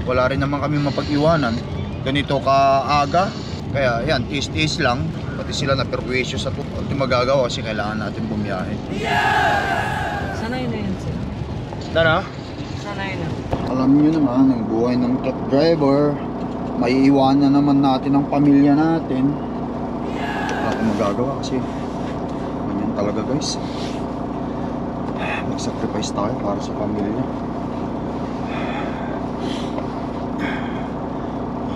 Wala rin naman kami mapag-iwanan ganito kaaga. Kaya yan, tiis-tiis lang. Pati sila na perwisyo sa ito magagawa kasi kailangan natin bumiyahe. Sanay na yan sir. Tara. Sanay na. Alam nyo naman, ang buhay ng truck driver, maiiwanan naman natin ang pamilya natin. Wala akong magagawa kasi ganyan talaga guys. Mag-sacrifice tayo para sa pamilya.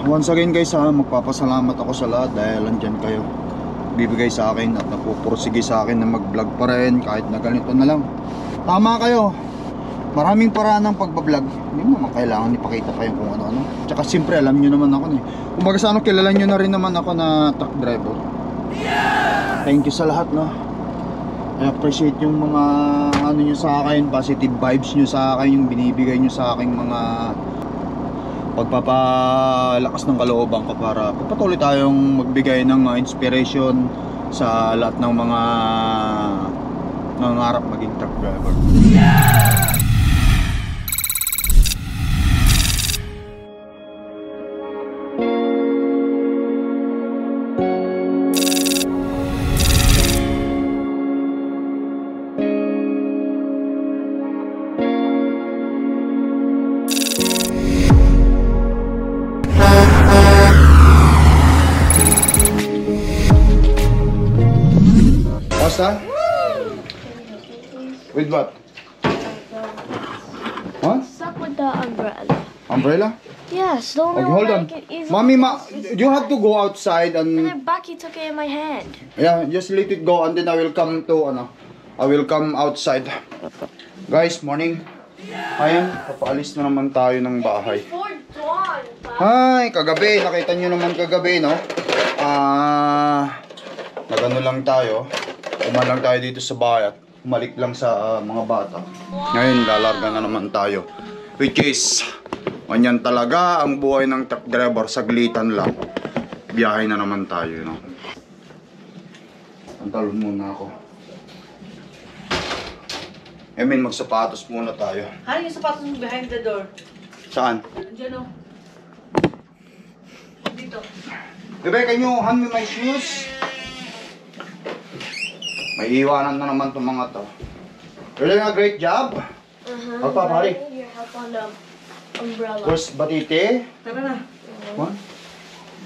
Once again guys magpapasalamat ako sa lahat dahil andyan kayo. Bibigay sa akin at napupursige sa akin na mag-vlog pa rin kahit na ganito na lang. Tama kayo. Maraming paraan ng pagbablog. Hindi mo naman kailangan ipakita pa yung kung ano-ano. Tsaka siyempre alam nyo naman ako kumbaga sa kilala nyo na rin naman ako na truck driver. Thank you sa lahat I appreciate yung mga ano nyo sa akin, positive vibes nyo sa akin, yung binibigay nyo sa aking mga pagpapalakas ng kalooban ko para patuloy tayong magbigay ng inspiration sa lahat ng mga nangangarap maging truck driver. Pasta? With what? What? Suck with the umbrella. Umbrella? Yes, the only Okay, one hold on. I can easily Mommy, use is- you have to go outside And and then Bucky took it in my hand. yeah, just let it go and then I will come to I will come outside. Guys, morning. Ayan, papaalis na naman tayo ng bahay. Before dawn, Hi, kagabi, nakita nyo naman kagabi, no? Nagano lang tayo. Umalang tayo dito sa bahay at umalik lang sa mga bata. Ngayon, lalarga na naman tayo. Which is, ganyan talaga ang buhay ng truck driver, saglitan lang. Biyahe na naman tayo, no? Antalon muna ako. Magsapatos muna tayo. Hani yung sapatos mo behind the door? Saan? Andiyan o. Dito. Bebe, can you hand me my shoes? May iwanan na naman itong mga to. You're doing a great job. Apa, but I pare? need your help on the umbrella. First, batite. Tara na. What?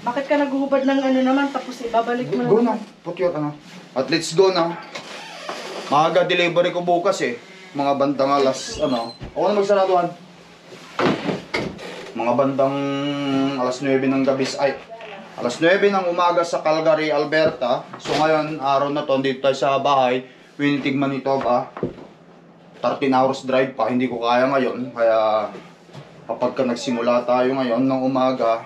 Bakit ka naguhubad ng ano naman tapos ibabalik mo na Go naman? now. Put your At let's go now. Maaga delivery ko bukas Mga bandang alas, Ako na magsaraduhan. Mga bandang alas 9 ng gabi, alas 9 ng umaga sa Calgary, Alberta. So ngayon, araw na to, dito tayo sa bahay. Winnipeg, Manitoba. 13 hours drive pa, hindi ko kaya ngayon. Kaya kapag ka nagsimula tayo ngayon ng umaga,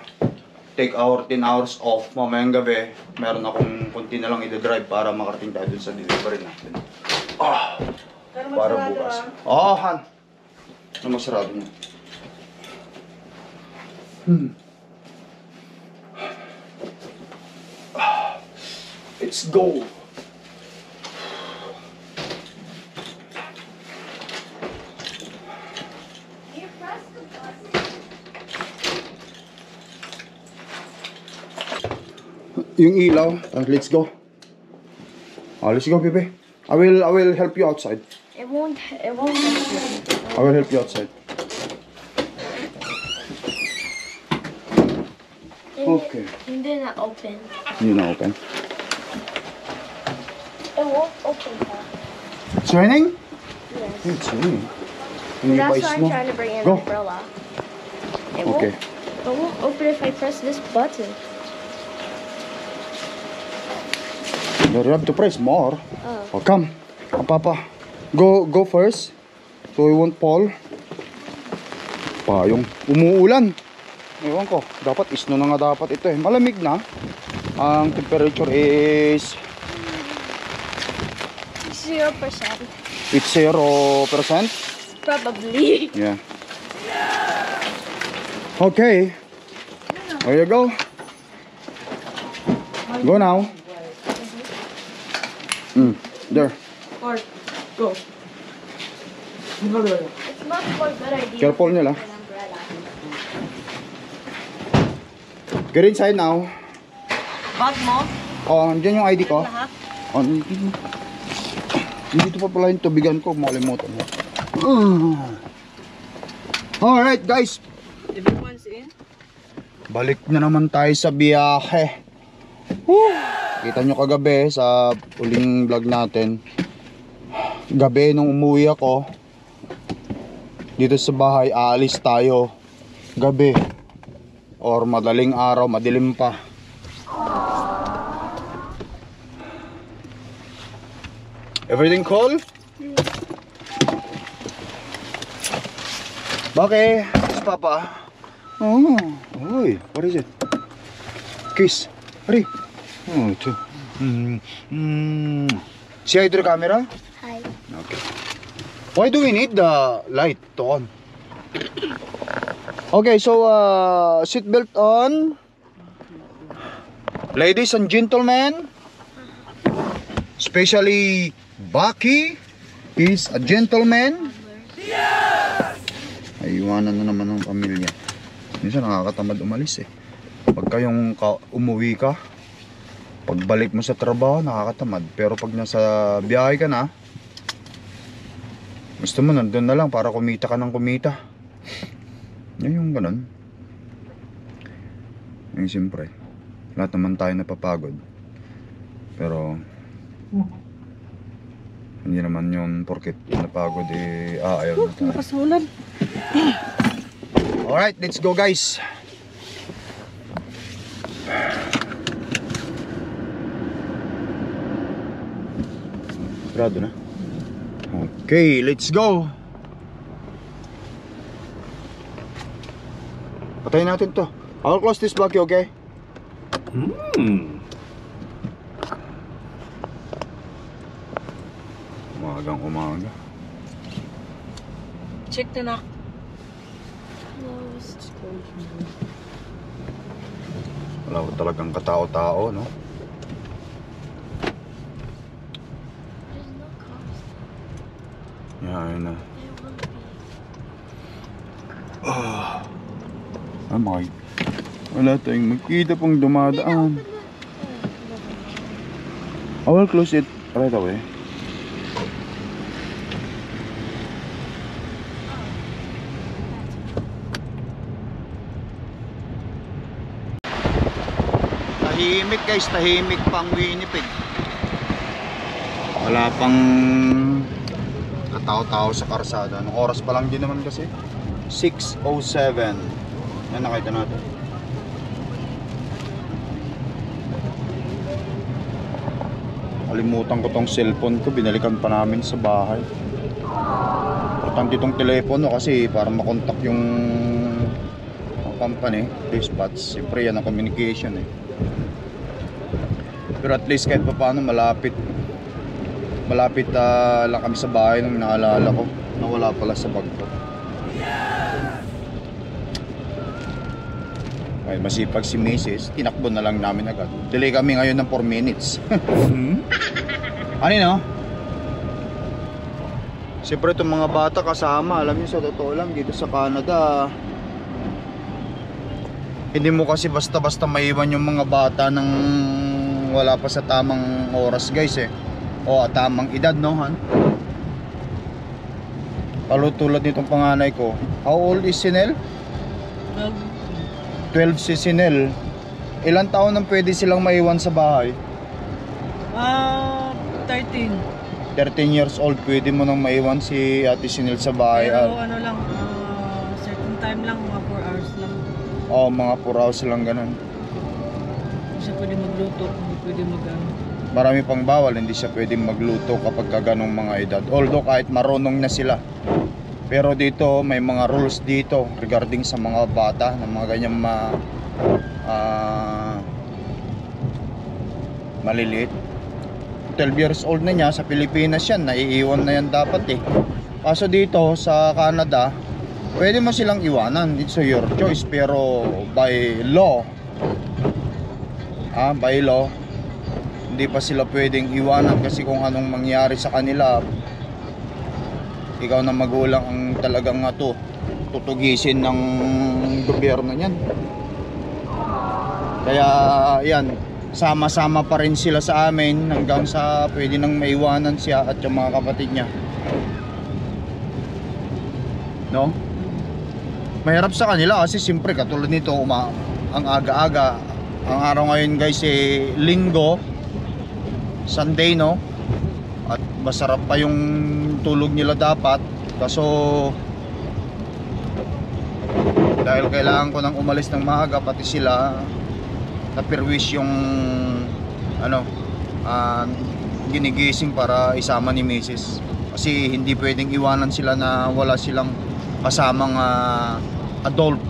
take 10 hours off. Mamayang gabi, meron akong kunti na lang i-drive para makarating tayo dun sa delivery natin. Para bukas. Han. Ano masarado niya? Let's go. Yung ilaw, let's go. Let's go, Pepe. I will help you outside. It won't help you. I will help you outside. Okay. Hindi na open. Hindi na open. It won't open, pa. It's raining? Yes. It's raining. Hindi pa That's is why I'm mo. trying to bring in Go. an umbrella. Okay. It won't open if I press this button. You have to press more. Oh. Come. Papa. Go first. So we won't fall. Yung umuulan. Ewan ko. Dapat isno na nga dapat ito Malamig na. Ang temperature is 0%. it's 0%. Probably. Yeah. Okay. There you go. Go now. There. Or, go. It's much more good idea. Careful nila. An umbrella. Get inside now. Bag mo? Oh, andyan yung ID ko. Lahat? Oh, dito pa pala yung tubigan ko. Makalimutan mo. Alright guys. Everyone's in? Balik na naman tayo sa biyahe. Woo! Kita nyo kagabi sa uling vlog natin. Gabi nung umuwi ako dito sa bahay, aalis tayo gabi or madaling araw, madilim pa. Everything cool? Bakit? Kiss papa. Oh, uy, what is it? Kiss. Hurry. Oh, ito. See how the camera? Hi. Okay. Why do we need the light to on? Okay, so seatbelt on. Ladies and gentlemen, especially Baki is a gentleman. Ay, iwanan na naman ng pamilya. Minsan nakakatamad umalis eh. Pagka yung umuwi ka, pagbalik mo sa trabaho, nakakatamad. Pero pag nasa biyahe ka na, gusto mo nandun na lang para kumita ka ng kumita. Yan yung ganun. Yung siyempre, lahat naman tayo napapagod. Pero hindi naman yun porket napagod eh, ayaw na tayo. Nakasulan. Alright, let's go guys. Sarado na. Okay, let's go. Patayin natin to. I'll close this back, okay? Umagang umaga. Check na na. Wala ko talagang katao-tao, no? There's no cops. Yeah, ayun na. There will be. Oh my. Wala tayong makita pong dumadaan. I will close it right away. Tahimik guys, tahimik pang Winnipeg. Wala pang katao-tao sa karsada. Anong oras pa lang din naman kasi? 6:07. Yan nakita natin. Kalimutan ko tong cellphone ko, binalikan pa namin sa bahay. Importante itong telepono kasi para makontak yung company, dispatch. Siyempre yan ang communication eh. Pero at least kahit pa paano malapit lang kami sa bahay nung naalala ko na wala pala sa bag ko. Ay, masipag si Mrs. Tinakbo na lang namin agad. Delay kami ngayon ng 4 minutes. Ano no? Siyempre itong mga bata kasama. Alam niyo sa totoo lang dito sa Canada, hindi mo kasi basta-basta maiwan yung mga bata ng wala pa sa tamang oras guys eh. O tamang edad no han? Tulad nitong panganay ko. How old is Sinel? 12 si Sinel. Ilang taon nang pwede silang maiwan sa bahay? 13. 13 years old pwede mo nang maiwan si Ate Sinel sa bahay. Pero ano lang, certain time lang, mga 4 hours lang. Mga 4 hours lang ganun. Hindi siya pwede magluto, hindi pwede Marami pang bawal, hindi siya pwedeng magluto kapag ganong mga edad. Although kahit marunong na sila. Pero dito may mga rules dito regarding sa mga bata na mga ganyang maliliit. 12 years old na niya, sa Pilipinas yan, naiiwan na yan dapat eh. Kaso dito sa Canada, pwede mo silang iwanan, it's your choice. Pero by law, hindi pa sila pwedeng iwanan kasi kung anong mangyari sa kanila, ikaw na magulang ang talagang tutugisin ng gobyerno niyan. Kaya yan, sama-sama pa rin sila sa amin hanggang sa pwede nang maiwanan siya at yung mga kapatid niya. No? Mahirap sa kanila kasi siyempre katulad nito ang aga-aga. Ang araw ngayon guys linggo, Sunday, no? At masarap pa yung tulog nila dapat. Kaso dahil kailangan ko nang umalis ng maaga, pati sila napirwish yung ginigising para isama ni Mrs. Kasi hindi pwedeng iwanan sila na wala silang kasamang adult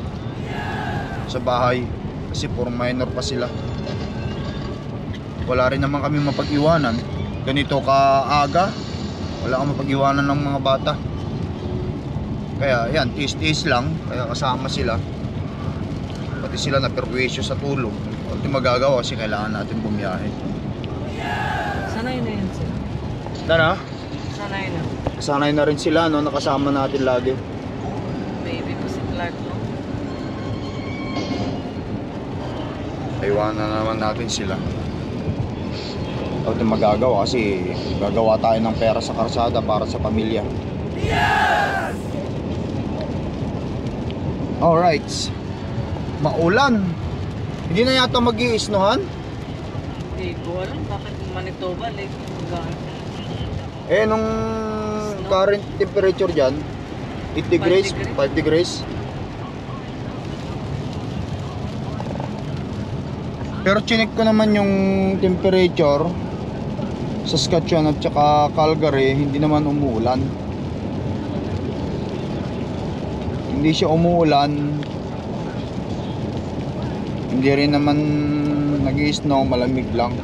sa bahay kasi puro minor pa sila. Wala rin naman kami mapag-iwanan ganito kaaga, wala kang mapag-iwanan ng mga bata. Kaya yan, tiis-tiis lang, kaya kasama sila. Pati sila na perwisyo sa tulog. Hindi magagawa kasi kailangan natin bumiyahe. Sanay na yan sila. Tara, Sanay na. sanay na rin sila, no? Nakasama natin lagi. Baby po si Clark, no? Iwanan na naman natin sila. Hindi magagawa kasi gagawa tayo ng pera sa karsada para sa pamilya. Alright, maulan. Hindi na yata mag-i-isnohan. Hindi ko alam bakit Manitoba late Nung current temperature dyan 8 degrees, 5 degrees. Pero chinek ko naman yung temperature sa Saskatchewan at saka Calgary, hindi naman umuulan. Hindi siya umuulan. Hindi rin naman nag-i-snow, malamig lang.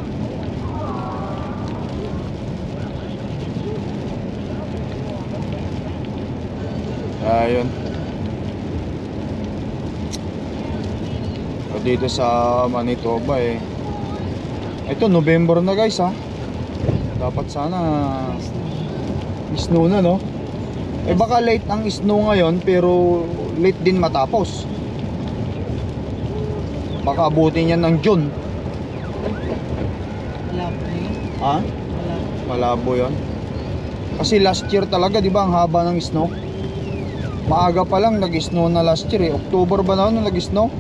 Ayun. Dito sa Manitoba ito November na guys ha. Dapat sana snow na, no? Baka late ang snow ngayon pero late din matapos. Baka abutin yan ng June. Malabo yun. Ha? Malabo yun. Kasi last year talaga, di ba, ang haba ng snow. Maaga pa lang nag-snow na last year October ba na nung nag-snow?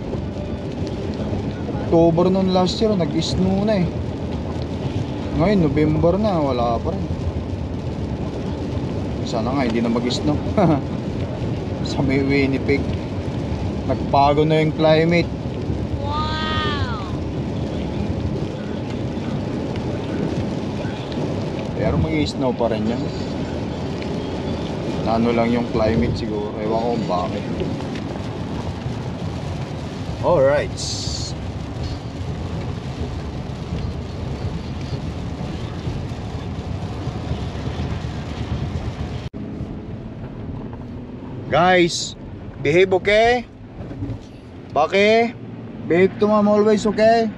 October noon last year, nag-snow na Ngayon, November na, wala pa rin. Sana nga, hindi na mag-snow. Sa may Winnipeg. Nagbago na yung climate. Wow! Pero mag-snow pa rin yan. Ano lang yung climate siguro. Ewan ko kung bakit. Alright. Guys, behave, okay? Baki, behave to mom always, okay?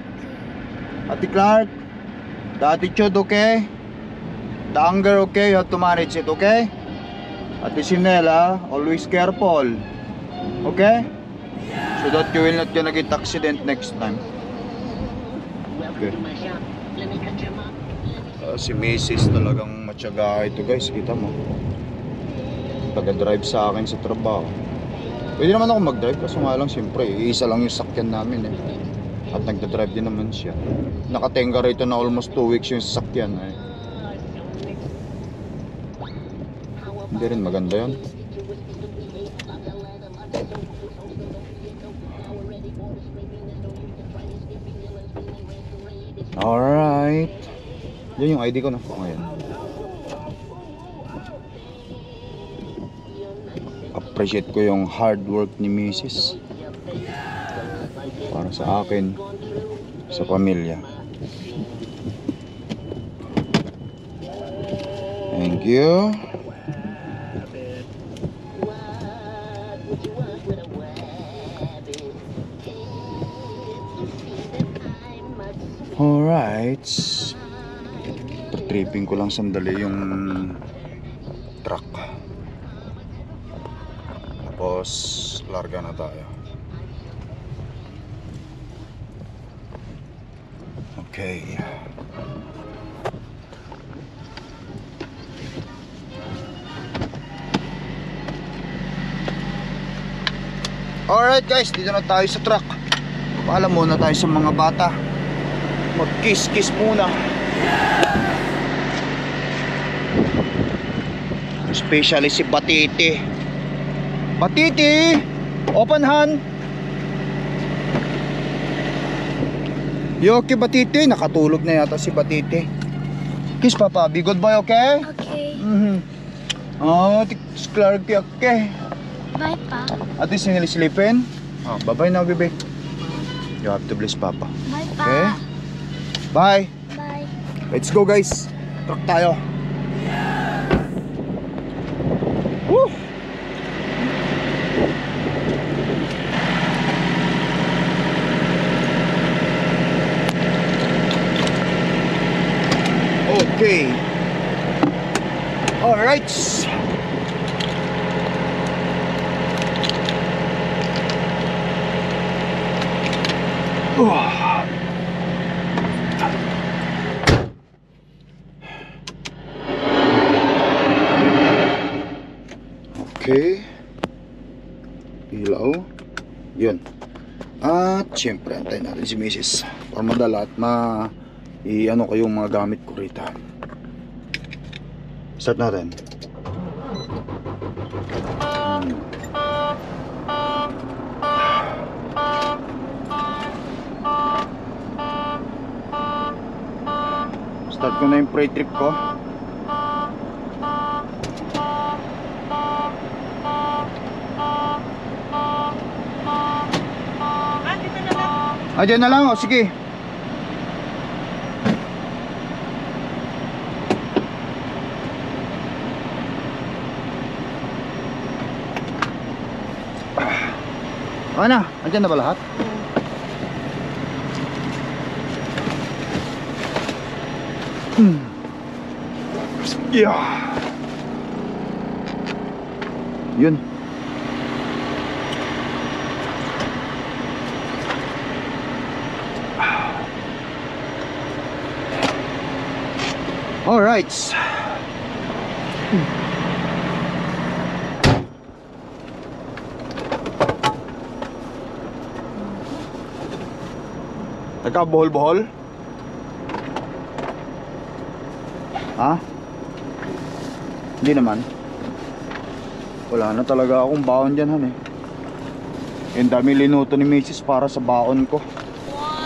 Ate Clark, the attitude, okay? The anger, okay? You have to manage it, okay? Ate Sinela, always careful, okay? So that you will not gonna get accident next time. Okay. Si Mrs. talagang matyaga ito guys, kita mo. Taga-drive sa akin sa trabaho. Pwede naman ako mag-drive kaso nga lang siyempre isa lang yung sakyan namin at nagda-drive din naman siya. Nakatenga rito na almost 2 weeks yung sasakyan Hindi rin maganda yun. Alright, yun yung ID ko na ngayon. Appreciate ko yung hard work ni Mrs. para sa akin, sa pamilya. Thank you. Alright, tripping ko lang sandali yung truck. Tapos larga na tayo. Okay. Alright guys, dito na tayo sa truck. Paalam muna tayo sa mga bata. Mag-kiss-kiss muna. Especially si Batiti. Batiti! Open hand! Yoki Batiti, nakatulog na yata si Batiti. Kiss papa, be good boy, okay? Okay. Oh, tiks Clarky, okay. Bye, Pa. At least you're sleeping. Oh, bye-bye now, baby. You have to bless papa. Bye, Pa. Okay? Bye! Bye. Let's go guys. Truck tayo. Woo! Okay. All right. Okay. Ilaw. Yun. At syempre antayin natin si Mrs. Para madala at i-ano ko yung mga gamit ko rito. Start natin. Start ko na yung pre-trip ko. Diyan na lang, o sige. Ano? Andiyan na ba lahat? Yeah. Yun. All right. Nagkabohol-bohol? Ha? Hindi naman. Wala na talaga akong baon dyan, han eh. Yung dami linuto ni Mrs. para sa baon ko. Wow.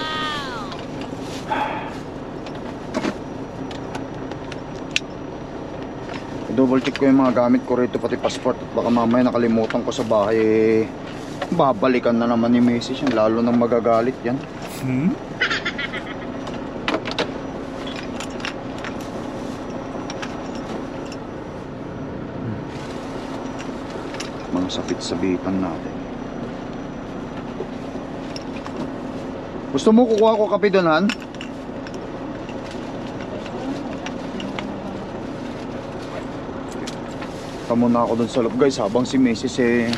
Double check ko yung mga gamit ko rito, pati passport. At baka mamaya nakalimutan ko sa bahay eh, babalikan na naman ni Mrs. yan. Lalo nang magagalit yan. Mga sabit-sabitan natin. Gusto mo kukuha ko kape doon, Han? Tamo na ako doon sa loob guys, habang si Mrs. eh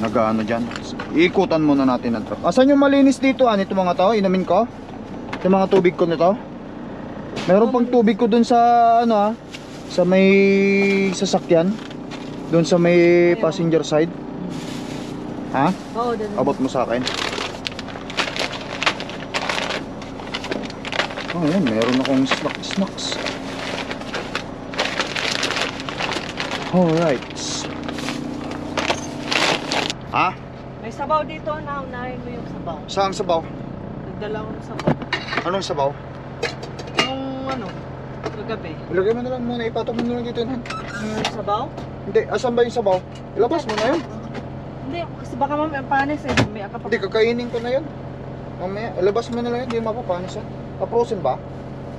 nag-ano dyan. Iikutan muna natin ang truck. Asan yung malinis dito, Han? Ito mga to, inamin ko. Ito mga tubig ko nito. Meron pang tubig ko doon sa ano sa may sasakyan. Doon sa may passenger side. Ha? Oo, doon. Abot mo sa akin. Oh, yan. Meron akong snacks. Alright. Ha? May sabaw dito, naunahin mo yung sabaw. Saan sabaw? Nagdala ko ng sabaw. Anong sabaw? Yung ano, kagabi. Ilagay mo na lang muna. Ipatong mo na lang dito yun. Yung sabaw? Hindi. Asan ba yung sabaw? Ilabas mo na yun. Hindi, kasi baka mamaya panis eh. May akapag... Hindi, kakainin ko na yun. Mamaya, ilabas mo na lang yun. Hindi mapapanis yan. Kaprosin ba?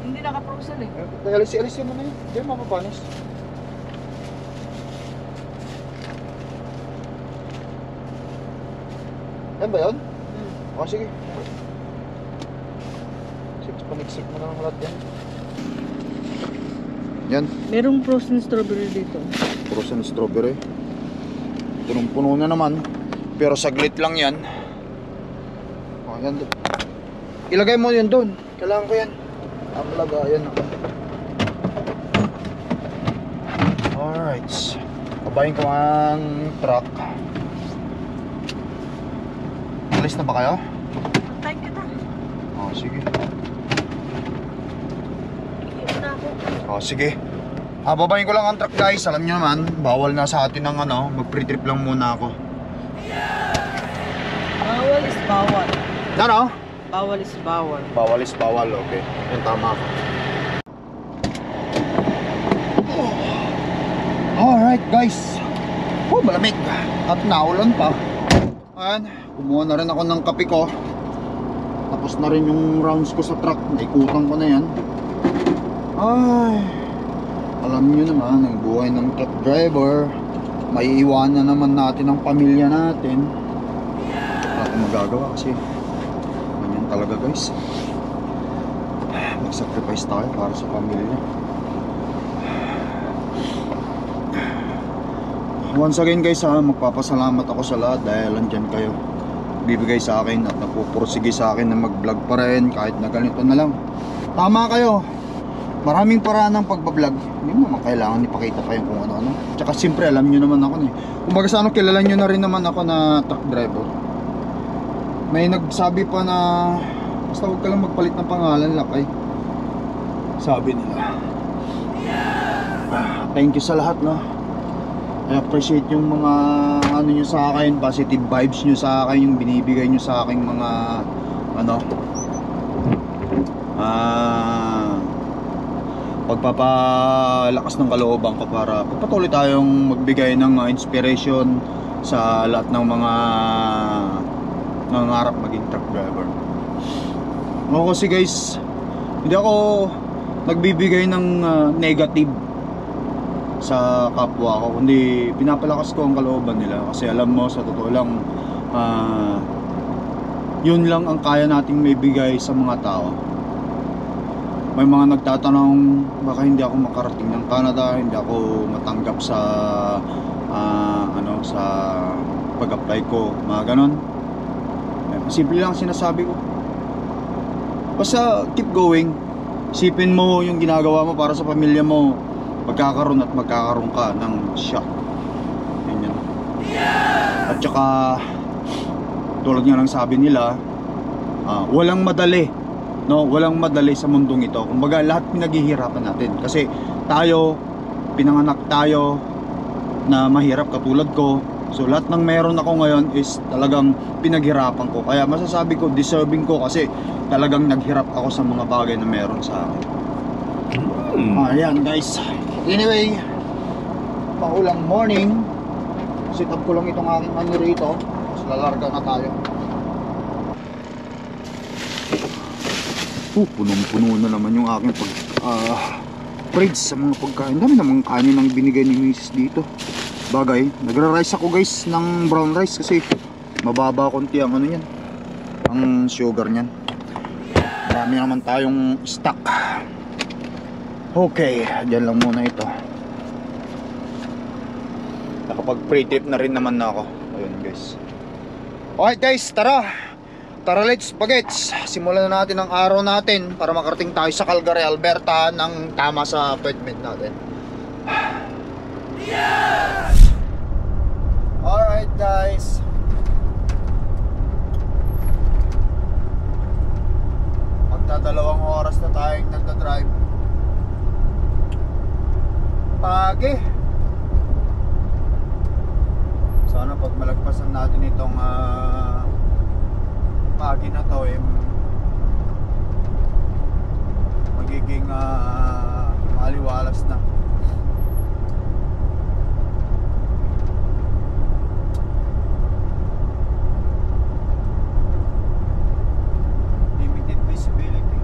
Hindi nakaprosen eh. Alisin mo na yun. Hindi mapapanis. Yan ba yun? O sige. Paniksik mo na ng lahat yan. Yan. Merong frozen strawberry dito. Frozen strawberry. Punong-puno na naman. Pero saglit lang yan. O yan doon. Ilagay mo yun doon. Kailangan ko yan. Ang lagayan ako. Alright. Babayin ko ang truck. Alis na ba kayo? Thank you, ta. Oh, sige. Iyon na ako. Oh, sige. Babayin ko lang ang truck, guys. Alam niyo naman, bawal na sa atin ng ano, mag-pre-trip lang muna ako. Bawal is bawal. Ano? Bawal is bawal. Bawal is bawal, okay. Yung tama ka. Alright, guys. Oh, malamig. At naulan pa. Ayan, kumuha na rin ako ng kape ko. Tapos na rin yung rounds ko sa truck. Naikutan ko na yan. Ay, alam nyo naman, ang buhay ng truck driver, maiiwanan naman natin ang pamilya natin. Wala akong magagawa kasi ganyan talaga, guys. Mag-sacrifice tayo para sa pamilya. Once again, guys, magpapasalamat ako sa lahat dahil andyan kayo, bibigay sa akin at napupursige sa akin na mag-vlog pa rin kahit na ganito na lang. Tama kayo, maraming paraan ng pagbablog. Hindi mo naman kailangan ipakita pa yung kung ano-ano. Tsaka siyempre alam nyo naman ako eh. Kumbaga sa ano, kilala nyo na rin naman ako na truck driver. May nagsabi pa na basta huwag ka lang magpalit ng pangalan, lakay. Sabi nila. Thank you sa lahat, no. I appreciate yung mga ano nyo sa akin, positive vibes nyo sa akin, yung binibigay nyo sa aking mga ano, pagpapalakas ng kalooban ko para pagpatuloy tayong magbigay ng inspiration sa lahat ng mga nangangarap maging truck driver. Ako kasi, guys, hindi ako nagbibigay ng negative sa kapwa ko, kundi pinapalakas ko ang kalooban nila kasi alam mo, sa totoo lang, yun lang ang kaya nating maibigay sa mga tao. May mga nagtatanong baka hindi ako makarating ng Canada, hindi ako matanggap sa sa pag-apply ko, mga ganon. Simple lang sinasabi ko, basta keep going, isipin mo yung ginagawa mo para sa pamilya mo, magkakaroon at magkakaroon ka ng shot. Yan. At saka tulad nga ng sabi nila, walang madali, no? Walang madali sa mundong ito. Kumbaga lahat pinaghihirapan natin kasi tayo, pinanganak tayo na mahirap katulad ko. So lahat ng meron ako ngayon is talagang pinaghirapan ko. Kaya masasabi ko deserving ko kasi talagang naghirap ako sa mga bagay na meron sa akin. Ayan, guys. Anyway, paulang morning. Sit up ko lang itong aking ano rito. Tapos lalarga na tayo. Punong-puno na naman yung aking fridge sa mga pagkain. Dami namang kanin ang binigay ni Mrs. dito. Bagay, nagra-rice ako, guys, ng brown rice kasi mababa konti ang ano yan, ang sugar niyan. Marami naman tayong stock. Okay, dyan lang muna ito. Nakapag pre-trip na rin naman na ako. Ayun, guys. Okay, guys, tara. Tara, let's bagets. Simulan na natin ang araw natin para makarating tayo sa Calgary, Alberta ng tama sa appointment natin. Yes! Alright, guys. Magdadalawang oras na tayong nagdadrive. Pagi. Sana pag malagpasan natin itong pagi na to magiging maliwalas na. Limited visibility.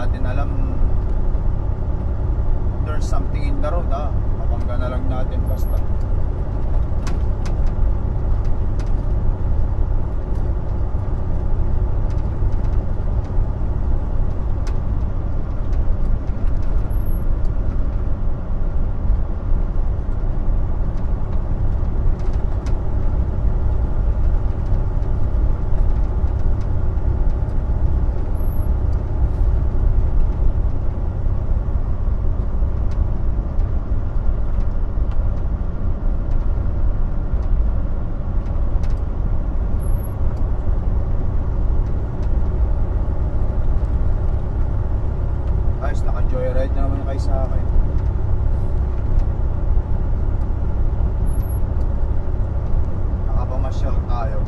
natin alam there's something in the road, mabangga na lang natin basta. Naka-joyride na naman kayo sa akin. Nakapamasyal tayo.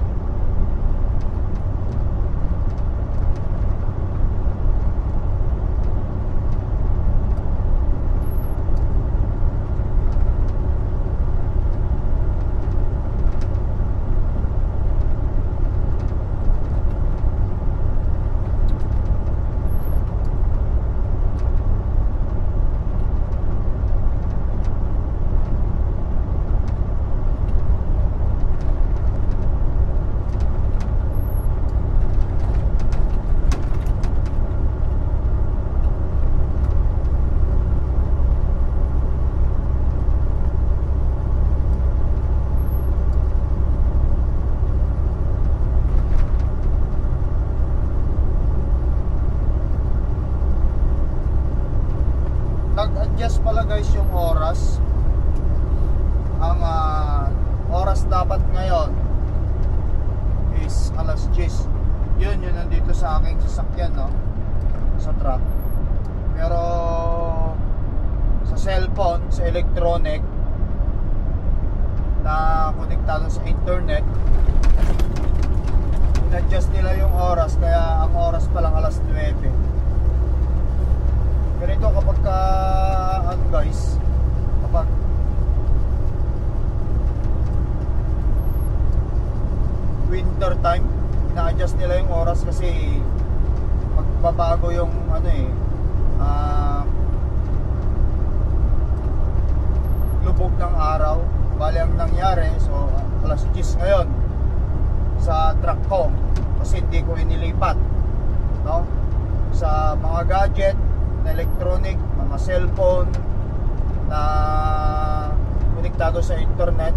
Nag-adjust pala guys yung oras. Ang oras dapat ngayon is alas 10. Yun nandito sa aking sasakyan, no? Sa truck. Pero sa cellphone, sa electronic na konektado sa internet, in-adjust nila yung oras, kaya ang oras pa lang alas 9. Ganito kapag ano guys, kapag winter time, ina-adjust nila yung oras kasi magbabago yung ano lubog ng araw. Bali ang nangyari, so alas 10 ngayon sa truck ko kasi hindi ko inilipat, no? Sa mga gadget na electronic, mga cellphone na konektado sa internet,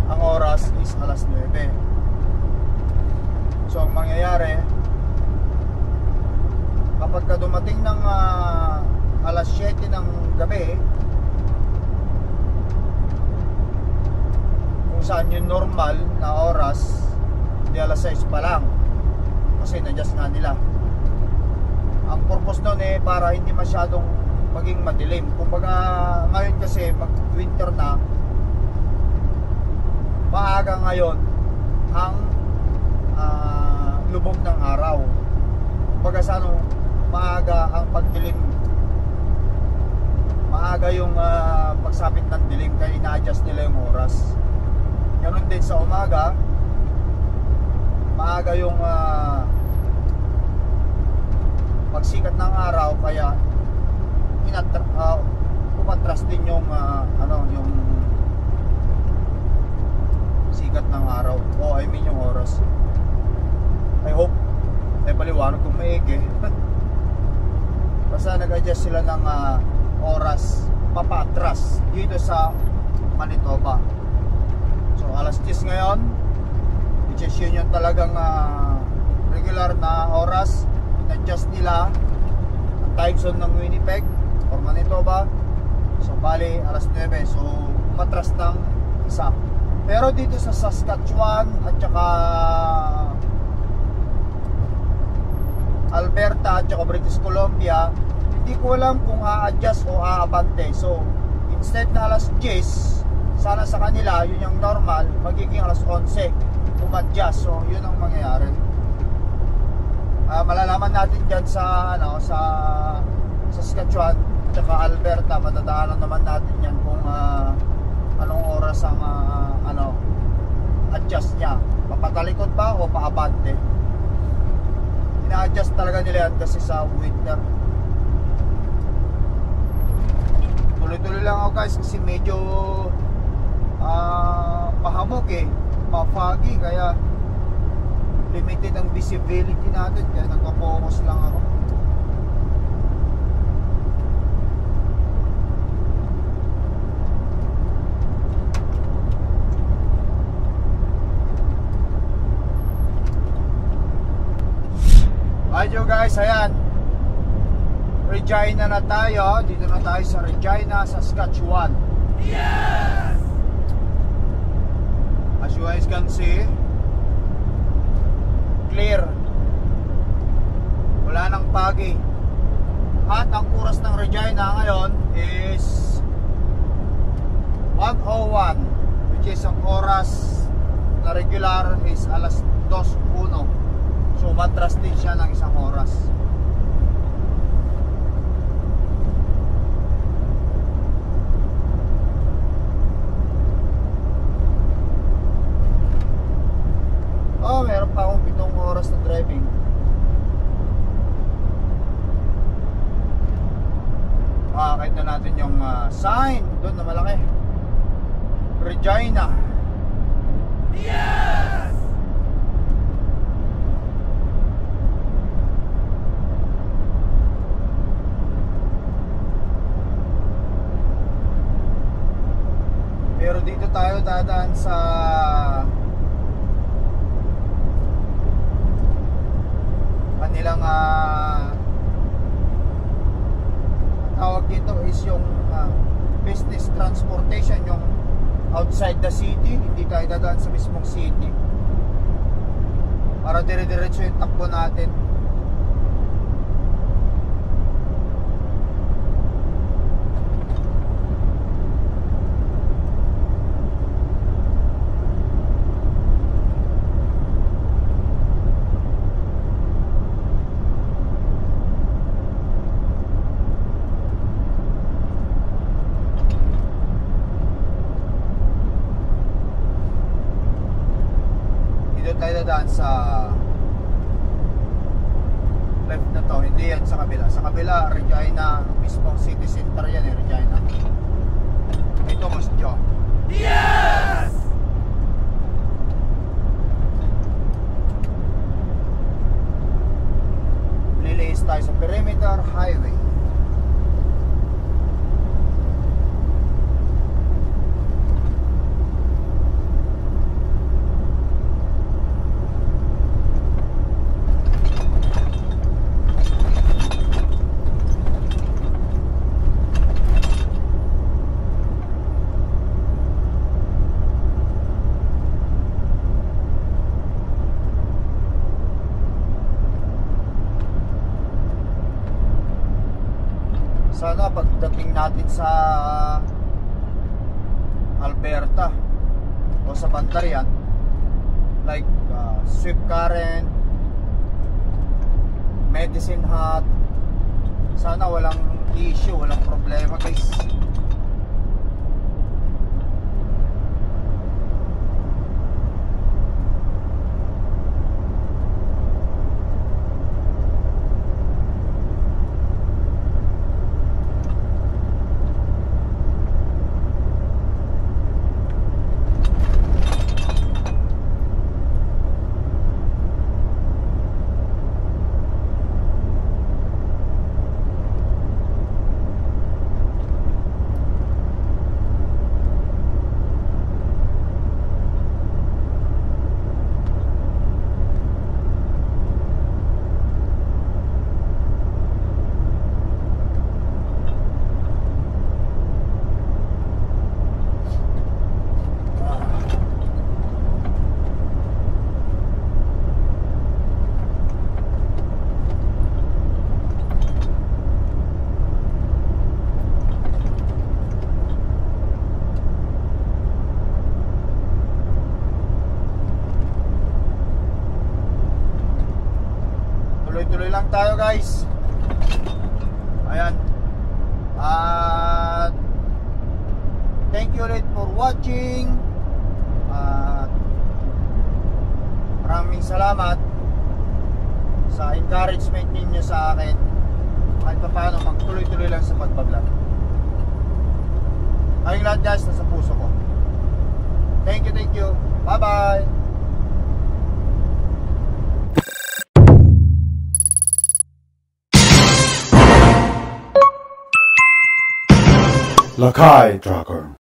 ang oras is alas 9. So ang mangyayari, kapag ka dumating ng alas 7 ng gabi, kung saan yung normal na oras, di alas 6 pa lang kasi na-adjust nga nila. Ang purpose nun para hindi masyadong maging madilim. Kumbaga ngayon kasi mag-winter na, maaga ngayon ang lubog ng araw. Kumbaga sa maaga ang pagdilim, maaga yung pagsapit ng dilim, kaya ina-adjust nila yung oras. Ganun din sa umaga, maaga yung pagsikat ng araw, kaya umatras din yung yung sikat ng araw, I mean yung oras. I hope paliwanag kung maigi. Basta nag-adjust sila ng oras papatras dito sa Manitoba. So alas 10 ngayon, which is yun yung talagang regular na oras. In-adjust nila ang time zone ng Winnipeg or Manitoba. So bali alas 9, so umatras ng isa. Pero dito sa Saskatchewan at saka Alberta at saka British Columbia, hindi ko alam kung a-adjust o aabante. So instead na alas 10, sana sa kanila yun yung normal, magiging alas 11 umadjust. So yun ang mangyayari. Malalaman natin dyan sa sa Saskatchewan at saka Alberta. Matadaanan naman natin yan kung anong oras ang adjust niya, papatalikod ba o paabante. ina-adjust talaga nila yan kasi sa winter. Tuloy-tuloy lang ako guys kasi medyo pahamog eh, pa-foggy, kaya limited ang visibility natin, kaya nagpa-focus lang ako. Ayun guys, ayan, Regina na tayo. Dito na tayo sa Regina, Saskatchewan. Yes! As you guys can see, clear, wala nang pagi. At ang oras ng Regina ngayon is 1:01, which is ang oras na regular is alas 2:01. So matras din siya ng isang oras. Oh, meron pa akong 7 oras na driving. Kahit na natin yung sign doon na malaki, Regina. Yes! Pero dito tayo dadaan sa kanilang tawag dito is yung business transportation, yung outside the city. Hindi tayo dadaan sa mismong city para dire-diretso yung takbo natin. Tayo dadaan sa left na to, hindi yan sa kabila. Sa kabila, Regina, mismong city center yan eh, Regina. Ito mas dyan. Yes! Lilis tayo sa Perimeter Highway. Sana pagdating natin sa Alberta o sa Bandarian, like Swift Current, Medicine Hat, sana walang issue, walang problema guys. Tuloy-tuloy lang tayo guys. Ayan. At thank you ulit for watching. At maraming salamat sa encouragement ninyo sa akin, kahit pa paano magtuloy-tuloy lang sa pagbablog. Ayun lahat guys, nasa puso ko. Thank you. Bye-bye. Lakai Tracker.